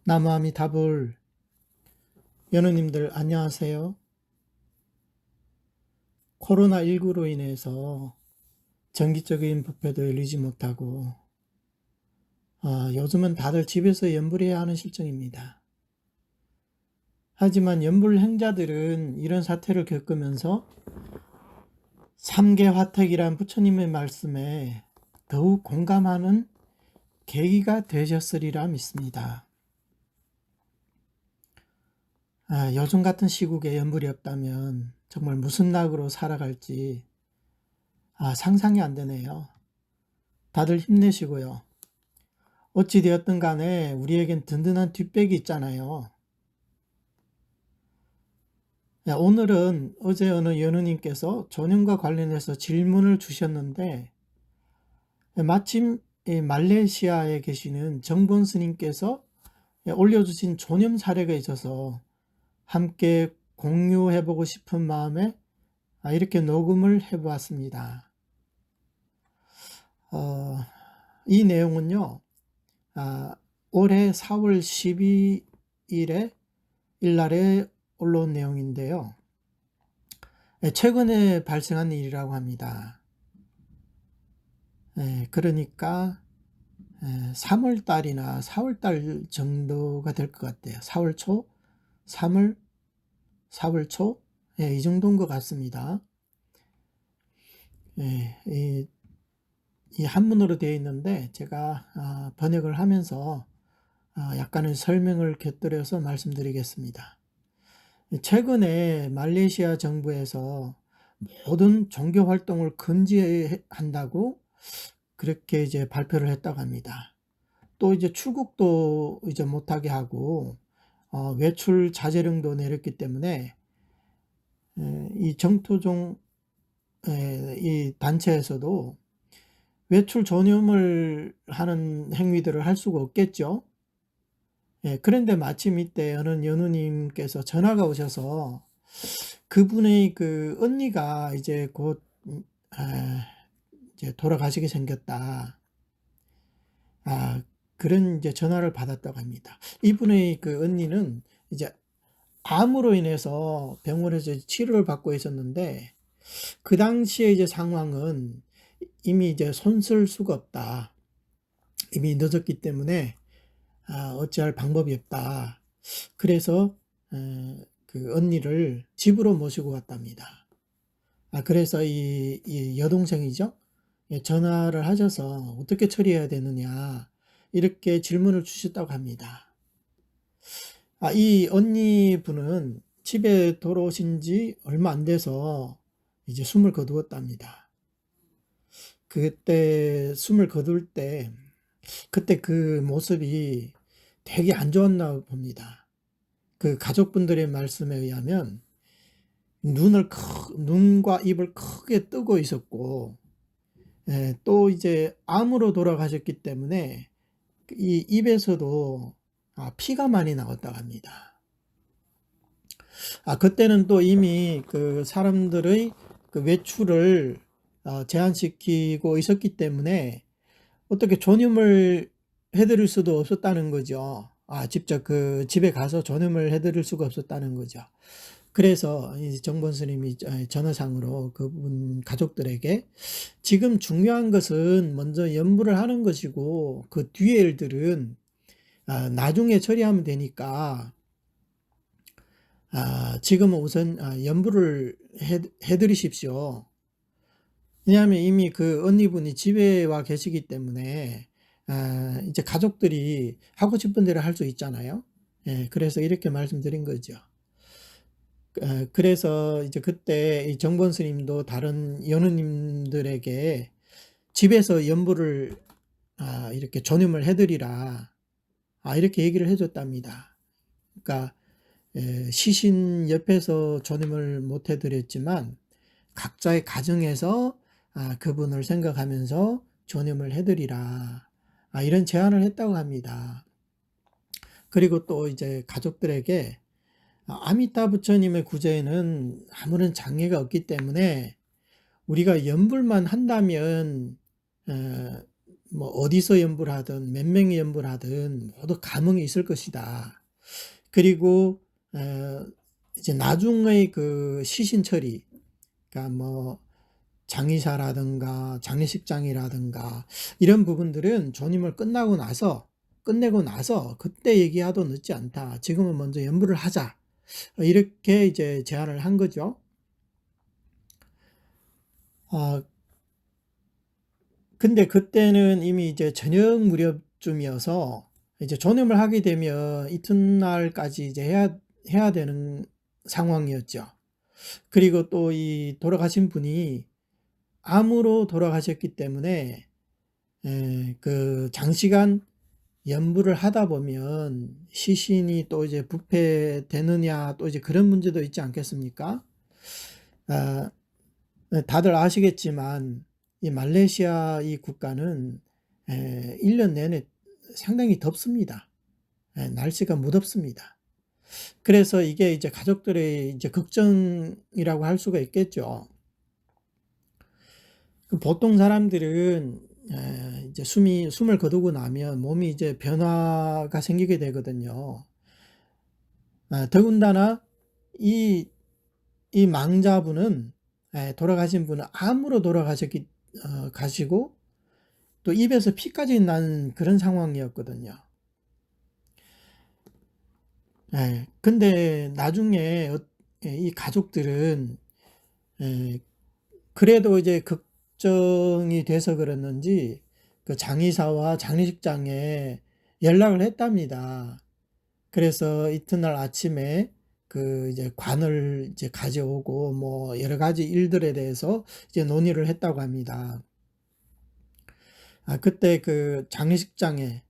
나무아미타불 연우님들 안녕하세요. 코로나19로 인해서 정기적인 법회도 열리지 못하고 요즘은 다들 집에서 연불해야 하는 실정입니다. 하지만 연불 행자들은 이런 사태를 겪으면서 삼계화택이란 부처님의 말씀에 더욱 공감하는 계기가 되셨으리라 믿습니다. 요즘 같은 시국에 연불이 없다면 정말 무슨 낙으로 살아갈지 상상이 안 되네요. 다들 힘내시고요. 어찌되었든 간에 우리에겐 든든한 뒷백이 있잖아요. 오늘은 어제 어느 연우님께서 전염과 관련해서 질문을 주셨는데 마침 말레이시아에 계시는 정본 스님께서 올려주신 전염 사례가 있어서 함께 공유해보고 싶은 마음에 이렇게 녹음을 해보았습니다. 이 내용은요, 올해 4월 12일에 일날에 올라온 내용인데요. 최근에 발생한 일이라고 합니다. 그러니까 3월달이나 4월달 정도가 될 것 같아요. 4월 초, 4월 초, 이 정도인 것 같습니다. 이 한문으로 되어 있는데 제가 번역을 하면서 약간의 설명을 곁들여서 말씀드리겠습니다. 최근에 말레이시아 정부에서 모든 종교 활동을 금지한다고 그렇게 이제 발표를 했다고 합니다. 또 이제 출국도 이제 못하게 하고 외출 자제령도 내렸기 때문에 이 정토종 이 단체에서도 외출 전염을 하는 행위들을 할 수가 없겠죠. 그런데 마침 이때 어느 연우님께서 전화가 오셔서 그분의 그 언니가 이제 곧 이제 돌아가시게 생겼다. 그런 이제 전화를 받았다고 합니다. 이분의 그 언니는 이제 암으로 인해서 병원에서 치료를 받고 있었는데 그 당시에 이제 상황은 이미 이제 손쓸 수가 없다. 이미 늦었기 때문에 어찌할 방법이 없다. 그래서 그 언니를 집으로 모시고 갔답니다. 그래서 이 여동생이죠. 전화를 하셔서 어떻게 처리해야 되느냐 이렇게 질문을 주셨다고 합니다. 이 언니분은 집에 돌아오신 지 얼마 안 돼서 이제 숨을 거두었답니다. 그때 숨을 거둘 때 그때 그 모습이 되게 안 좋았나 봅니다. 그 가족분들의 말씀에 의하면 눈과 입을 크게 뜨고 있었고 또 이제 암으로 돌아가셨기 때문에 이 입에서도 피가 많이 나왔다고 합니다. 그때는 또 이미 그 사람들의 그 외출을 제한시키고 있었기 때문에 어떻게 전염을 해드릴 수도 없었다는 거죠. 직접 그 집에 가서 전염을 해드릴 수가 없었다는 거죠. 그래서 정본 스님이 전화상으로 그분 가족들에게 지금 중요한 것은 먼저 연부를 하는 것이고 그 뒤에 일들은 나중에 처리하면 되니까 지금은 우선 연부를 해드리십시오. 왜냐하면 이미 그 언니분이 집에 와 계시기 때문에 이제 가족들이 하고 싶은 대로 할 수 있잖아요. 그래서 이렇게 말씀드린 거죠. 그래서 이제 그때 이 정본 스님도 다른 연우님들에게 집에서 연부를 이렇게 전염을 해드리라 이렇게 얘기를 해줬답니다. 그러니까 시신 옆에서 전염을 못 해드렸지만 각자의 가정에서 그분을 생각하면서 전염을 해드리라 이런 제안을 했다고 합니다. 그리고 또 이제 가족들에게 아미타 부처님의 구제에는 아무런 장애가 없기 때문에 우리가 연불만 한다면 뭐 어디서 연부를 하든 몇 명이 연부를 하든 모두 감흥이 있을 것이다. 그리고 이제 나중의 그 시신 처리, 그러니까 뭐 장의사라든가 장례식장이라든가 이런 부분들은 존임을 끝내고 나서 그때 얘기하도 늦지 않다. 지금은 먼저 연부를 하자. 이렇게 이제 제안을 한 거죠. 근데 그때는 이미 이제 저녁 무렵쯤이어서 이제 존임을 하게 되면 이튿날까지 이제 해야 되는 상황이었죠. 그리고 또 이 돌아가신 분이 암으로 돌아가셨기 때문에 그 장시간 연부를 하다 보면 시신이 또 이제 부패되느냐 또 이제 그런 문제도 있지 않겠습니까? 아, 다들 아시겠지만 이 말레이시아 이 국가는 1년 내내 상당히 덥습니다. 날씨가 무덥습니다. 그래서 이게 이제 가족들의 이제 걱정이라고 할 수가 있겠죠. 보통 사람들은 이제 숨을 거두고 나면 몸이 이제 변화가 생기게 되거든요. 더군다나 이 망자분은 돌아가신 분은 암으로 가시고 또 입에서 피까지 난 그런 상황이었거든요. 근데 나중에 이 가족들은 그래도 이제 걱정이 돼서 그랬는지 그 장의사와 장례식장에 연락을 했답니다. 그래서 이튿날 아침에 그 이제 관을 이제 가져오고 뭐 여러 가지 일들에 대해서 이제 논의를 했다고 합니다. 그때 그 장례식장에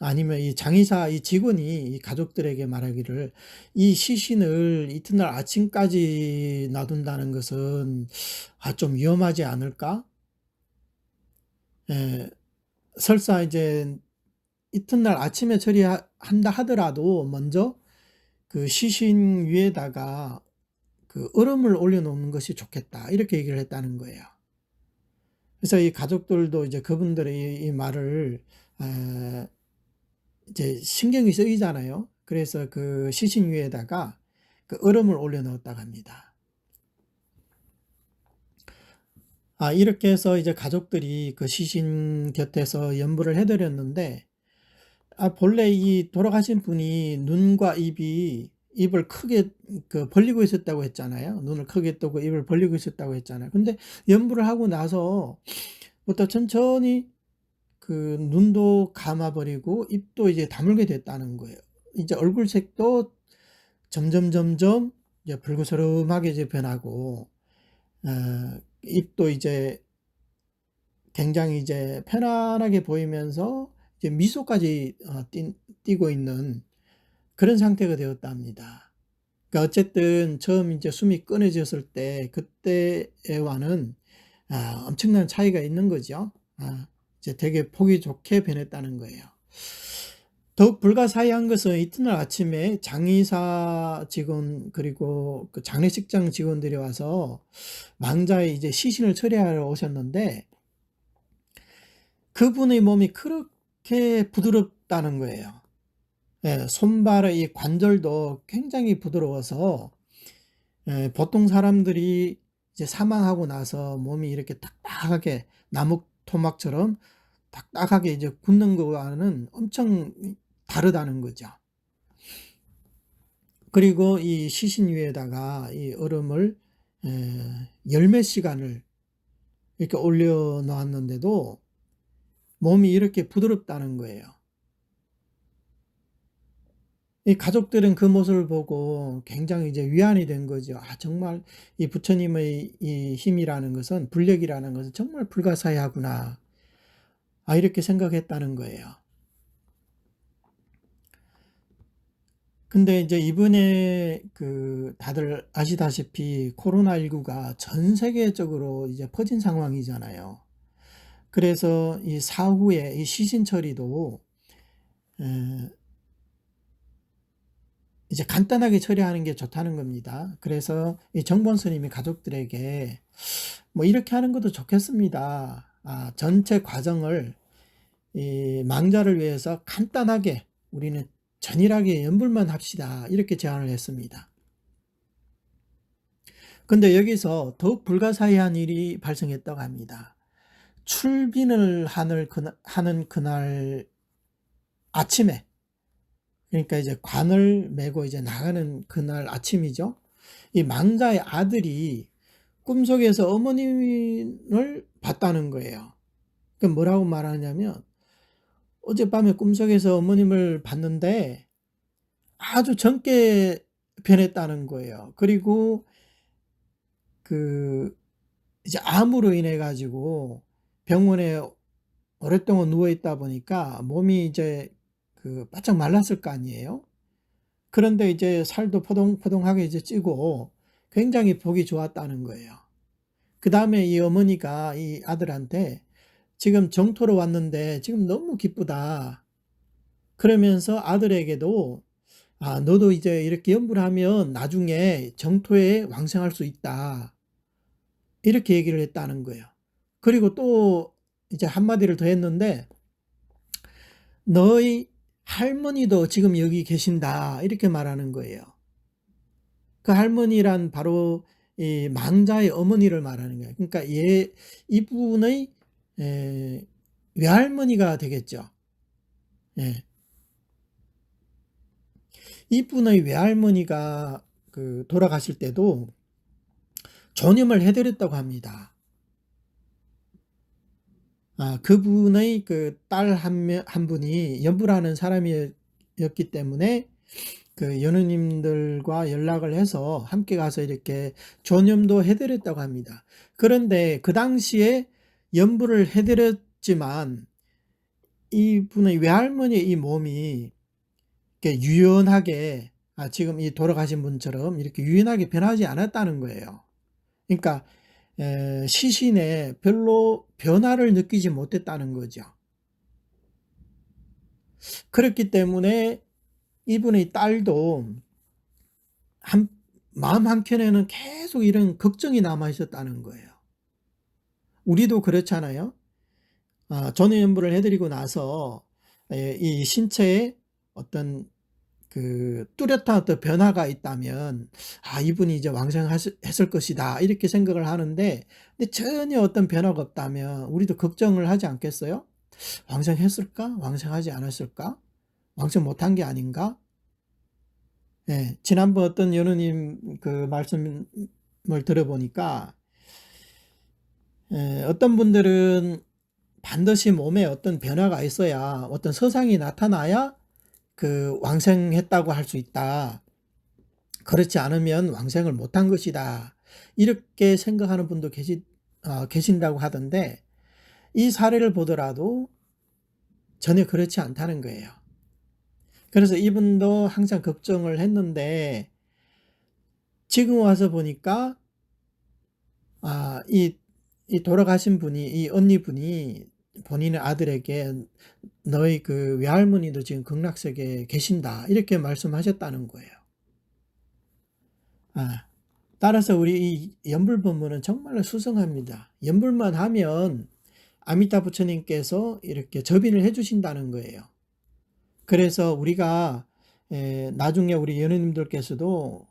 아니면 이 장의사 이 직원이 이 가족들에게 말하기를 이 시신을 이튿날 아침까지 놔둔다는 것은 좀 위험하지 않을까? 설사 이제 이튿날 아침에 처리한다 하더라도 먼저 그 시신 위에다가 그 얼음을 올려놓는 것이 좋겠다. 이렇게 얘기를 했다는 거예요. 그래서 이 가족들도 이제 그분들의 이 말을 이제 신경이 쓰이잖아요. 그래서 그 시신 위에다가 그 얼음을 올려놓았다고 합니다. 이렇게 해서 이제 가족들이 그 시신 곁에서 연부를 해드렸는데, 본래 이 돌아가신 분이 눈과 입을 크게 그 벌리고 있었다고 했잖아요. 눈을 크게 뜨고 입을 벌리고 있었다고 했잖아요. 근데 연부를 하고 나서부터 천천히 그 눈도 감아버리고 입도 이제 다물게 됐다는 거예요. 이제 얼굴색도 점점 이제 붉으스름하게 이제 변하고, 입도 이제 굉장히 이제 편안하게 보이면서 이제 미소까지 띠고 있는 그런 상태가 되었답니다. 그러니까 어쨌든 처음 이제 숨이 끊어졌을 때 그때와는 엄청난 차이가 있는 거죠. 이제 되게 보기 좋게 변했다는 거예요. 더욱 불가사의한 것은 이튿날 아침에 장의사 직원 그리고 그 장례식장 직원들이 와서 망자의 이제 시신을 처리하러 오셨는데 그분의 몸이 그렇게 부드럽다는 거예요. 손발의 이 관절도 굉장히 부드러워서 보통 사람들이 이제 사망하고 나서 몸이 이렇게 딱딱하게 나무 토막처럼 딱딱하게 이제 굳는 거와는 엄청 다르다는 거죠. 그리고 이 시신 위에다가 이 얼음을 열 몇 시간을 이렇게 올려 놓았는데도 몸이 이렇게 부드럽다는 거예요. 이 가족들은 그 모습을 보고 굉장히 이제 위안이 된 거죠. 정말 이 부처님의 이 힘이라는 것은, 불력이라는 것은 정말 불가사의하구나. 이렇게 생각했다는 거예요. 근데 이제 이번에 그 다들 아시다시피 코로나19가 전 세계적으로 이제 퍼진 상황이잖아요. 그래서 이 사후에 이 시신 처리도 이제 간단하게 처리하는 게 좋다는 겁니다. 그래서 이 정본 스님이 가족들에게 뭐 이렇게 하는 것도 좋겠습니다. 전체 과정을 이 망자를 위해서 간단하게 우리는 전일하게 연불만 합시다. 이렇게 제안을 했습니다. 근데 여기서 더욱 불가사의한 일이 발생했다고 합니다. 출빈을 하는 그날 아침에, 그러니까 이제 관을 메고 이제 나가는 그날 아침이죠. 이 망자의 아들이 꿈속에서 어머님을 봤다는 거예요. 그 뭐라고 말하냐면, 어젯밤에 꿈속에서 어머님을 봤는데 아주 젊게 변했다는 거예요. 그리고 그 이제 암으로 인해 가지고 병원에 오랫동안 누워 있다 보니까 몸이 이제 바짝 말랐을 거 아니에요. 그런데 이제 살도 포동포동하게 이제 찌고 굉장히 보기 좋았다는 거예요. 그 다음에 이 어머니가 이 아들한테 지금 정토로 왔는데 지금 너무 기쁘다. 그러면서 아들에게도 너도 이제 이렇게 연불을 하면 나중에 정토에 왕생할 수 있다. 이렇게 얘기를 했다는 거예요. 그리고 또 이제 한마디를 더 했는데, 너희 할머니도 지금 여기 계신다. 이렇게 말하는 거예요. 그 할머니란 바로 이 망자의 어머니를 말하는 거예요. 그러니까 이분의 외할머니가 되겠죠. 예. 이분의 외할머니가 돌아가실 때도 전염을 해드렸다고 합니다. 그분의 딸 한 분이 연불하는 사람이었기 때문에 연우님들과 연락을 해서 함께 가서 이렇게 전염도 해드렸다고 합니다. 그런데 그 당시에 연불을 해드렸지만 이분의 외할머니의 이 몸이 이렇게 유연하게 지금 이 돌아가신 분처럼 이렇게 유연하게 변하지 않았다는 거예요. 그러니까 시신에 별로 변화를 느끼지 못했다는 거죠. 그렇기 때문에 이분의 딸도 마음 한켠에는 계속 이런 걱정이 남아 있었다는 거예요. 우리도 그렇잖아요. 전염부를 해드리고 나서 이 신체에 어떤 뚜렷한 어떤 변화가 있다면 이분이 이제 왕생했을 것이다 이렇게 생각을 하는데, 근데 전혀 어떤 변화가 없다면 우리도 걱정을 하지 않겠어요? 왕생했을까? 왕생하지 않았을까? 왕생 못한 게 아닌가? 예, 지난번 어떤 연우님 말씀을 들어보니까 어떤 분들은 반드시 몸에 어떤 변화가 있어야, 어떤 서상이 나타나야 왕생했다고 할 수 있다. 그렇지 않으면 왕생을 못한 것이다. 이렇게 생각하는 분도 계신다고 하던데, 이 사례를 보더라도 전혀 그렇지 않다는 거예요. 그래서 이분도 항상 걱정을 했는데, 지금 와서 보니까 이 돌아가신 분이, 이 언니분이 본인의 아들에게 너희 외할머니도 지금 극락세계에 계신다 이렇게 말씀하셨다는 거예요. 따라서 우리 이 연불 법문은 정말로 수성합니다. 연불만 하면 아미타 부처님께서 이렇게 접인을 해주신다는 거예요. 그래서 우리가 나중에 우리 연우님들께서도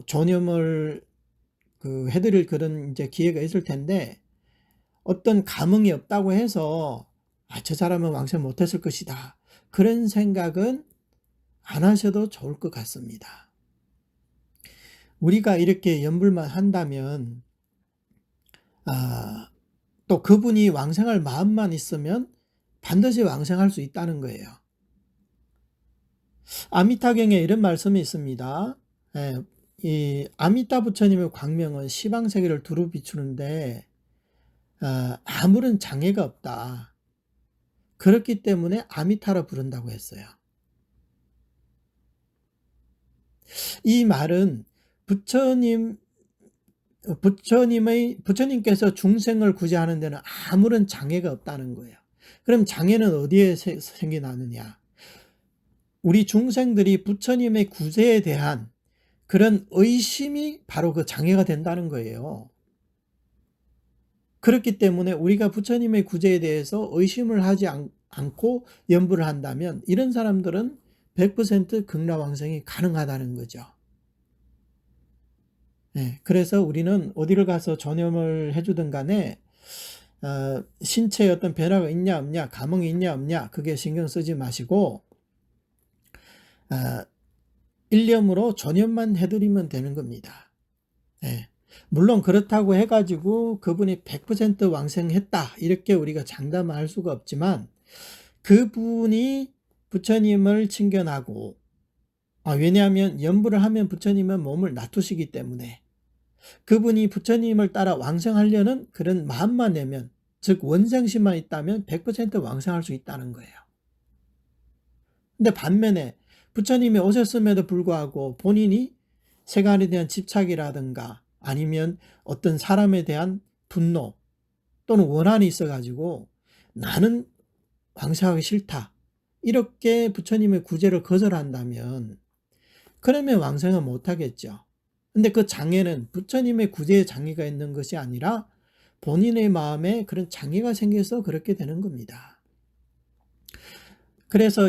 전염을 해드릴 그런 이제 기회가 있을 텐데, 어떤 감흥이 없다고 해서 저 사람은 왕생 못했을 것이다, 그런 생각은 안 하셔도 좋을 것 같습니다. 우리가 이렇게 연불만 한다면 또 그분이 왕생할 마음만 있으면 반드시 왕생할 수 있다는 거예요. 아미타경에 이런 말씀이 있습니다. 이 아미타 부처님의 광명은 시방세계를 두루 비추는데 아무런 장애가 없다. 그렇기 때문에 아미타라 부른다고 했어요. 이 말은 부처님께서 중생을 구제하는 데는 아무런 장애가 없다는 거예요. 그럼 장애는 어디에 생겨나느냐? 우리 중생들이 부처님의 구제에 대한 그런 의심이 바로 그 장애가 된다는 거예요. 그렇기 때문에 우리가 부처님의 구제에 대해서 의심을 하지 않고 연부를 한다면 이런 사람들은 100% 극락왕생이 가능하다는 거죠. 그래서 우리는 어디를 가서 전염을 해주든 간에 신체에 어떤 변화가 있냐 없냐, 감흥이 있냐 없냐, 그게 신경 쓰지 마시고 일념으로 전염만 해드리면 되는 겁니다. 물론 그렇다고 해가지고 그분이 100% 왕생했다 이렇게 우리가 장담할 수가 없지만 그분이 부처님을 친견하고 왜냐하면 연부를 하면 부처님은 몸을 놔두시기 때문에 그분이 부처님을 따라 왕생하려는 그런 마음만 내면, 즉 원생심만 있다면 100% 왕생할 수 있다는 거예요. 근데 반면에 부처님이 오셨음에도 불구하고 본인이 세간에 대한 집착이라든가 아니면 어떤 사람에 대한 분노 또는 원한이 있어가지고 나는 왕생하기 싫다 이렇게 부처님의 구제를 거절한다면 그러면 왕생은 못하겠죠. 근데 그 장애는 부처님의 구제에 장애가 있는 것이 아니라 본인의 마음에 그런 장애가 생겨서 그렇게 되는 겁니다. 그래서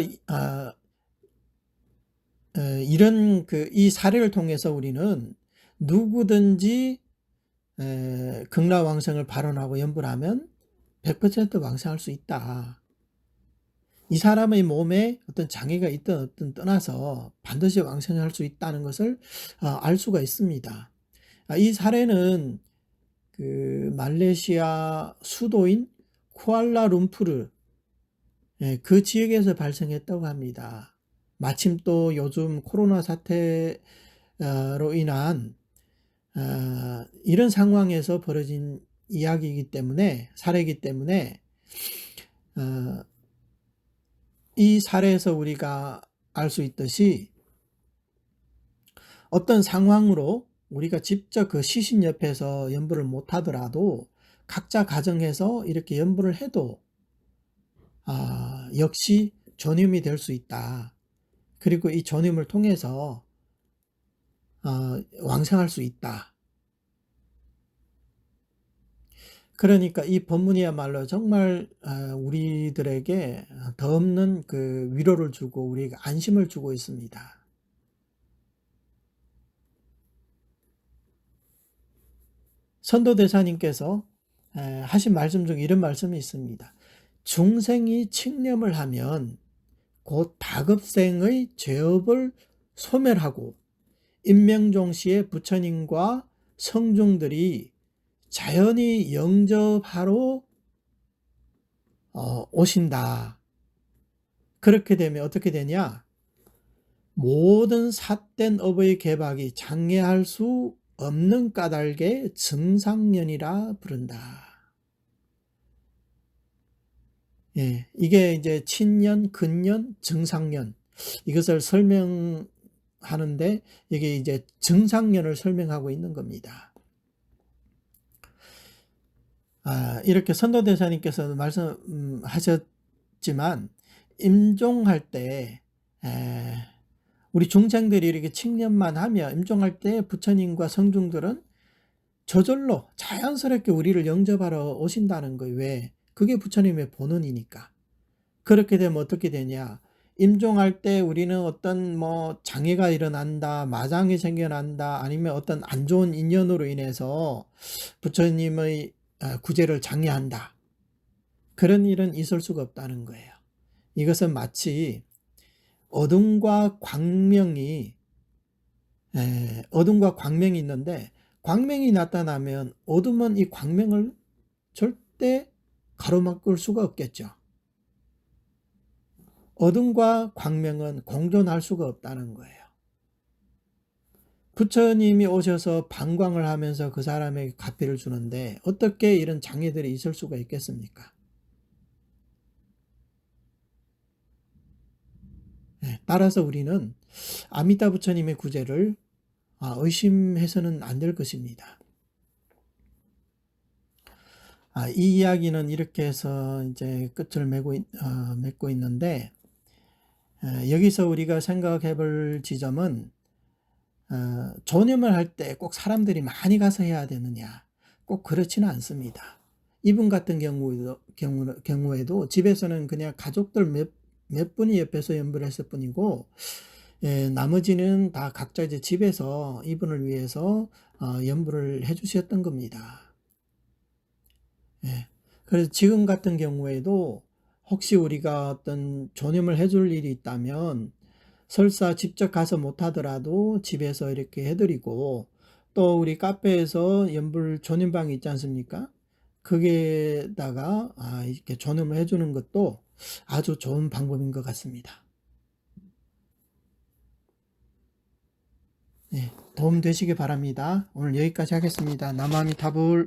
이런 이 사례를 통해서 우리는 누구든지 극락왕생을 발언하고 연부를 하면 100% 왕생할 수 있다. 이 사람의 몸에 어떤 장애가 있든 없든 떠나서 반드시 왕생할 수 있다는 것을 알 수가 있습니다. 이 사례는 그 말레이시아 수도인 쿠알라룸푸르 그 지역에서 발생했다고 합니다. 마침 또 요즘 코로나 사태로 인한 이런 상황에서 벌어진 이야기이기 때문에 사례이기 때문에 이 사례에서 우리가 알 수 있듯이 어떤 상황으로 우리가 직접 그 시신 옆에서 연부를 못하더라도 각자 가정에서 이렇게 연부를 해도 역시 전염이 될 수 있다. 그리고 이 전염을 통해서 왕생할 수 있다. 그러니까 이 법문이야말로 정말 우리들에게 덧없는 그 위로를 주고 우리에게 안심을 주고 있습니다. 선도대사님께서 하신 말씀 중에 이런 말씀이 있습니다. 중생이 칙념을 하면 곧 다급생의 죄업을 소멸하고 임명종시의 부처님과 성중들이 자연히 영접하러 오신다. 그렇게 되면 어떻게 되냐? 모든 삿된 업의 개박이 장애할 수 없는 까닭에 증상년이라 부른다. 이게 이제 친년, 근년, 증상년 이것을 설명하는데 이게 이제 증상년을 설명하고 있는 겁니다. 이렇게 선도대사님께서 말씀하셨지만 임종할 때 우리 중생들이 이렇게 칙념만 하며 임종할 때 부처님과 성중들은 저절로 자연스럽게 우리를 영접하러 오신다는 거예요. 왜? 그게 부처님의 본원이니까. 그렇게 되면 어떻게 되냐? 임종할 때 우리는 어떤 장애가 일어난다, 마장이 생겨난다, 아니면 어떤 안 좋은 인연으로 인해서 부처님의 구제를 장애한다. 그런 일은 있을 수가 없다는 거예요. 이것은 마치 어둠과 광명이 있는데 광명이 나타나면 어둠은 이 광명을 절대 가로막을 수가 없겠죠. 어둠과 광명은 공존할 수가 없다는 거예요. 부처님이 오셔서 방광을 하면서 그 사람에게 가피를 주는데 어떻게 이런 장애들이 있을 수가 있겠습니까? 따라서 우리는 아미타 부처님의 구제를 의심해서는 안 될 것입니다. 이 이야기는 이렇게 해서 이제 끝을 맺고 있는데 여기서 우리가 생각해 볼 지점은 전염을 할 때 꼭 사람들이 많이 가서 해야 되느냐? 꼭 그렇지는 않습니다. 이분 같은 경우에도 집에서는 그냥 가족들 몇 분이 옆에서 연부를 했을 뿐이고, 예, 나머지는 다 각자 이제 집에서 이분을 위해서 연부를 해주셨던 겁니다. 예. 그래서 지금 같은 경우에도 혹시 우리가 어떤 존염을 해줄 일이 있다면 설사 직접 가서 못하더라도 집에서 이렇게 해드리고, 또 우리 카페에서 연불 존염방이 있지 않습니까? 거기에다가 이렇게 존염을 해주는 것도 아주 좋은 방법인 것 같습니다. 네, 도움 되시기 바랍니다. 오늘 여기까지 하겠습니다. 남아미타불.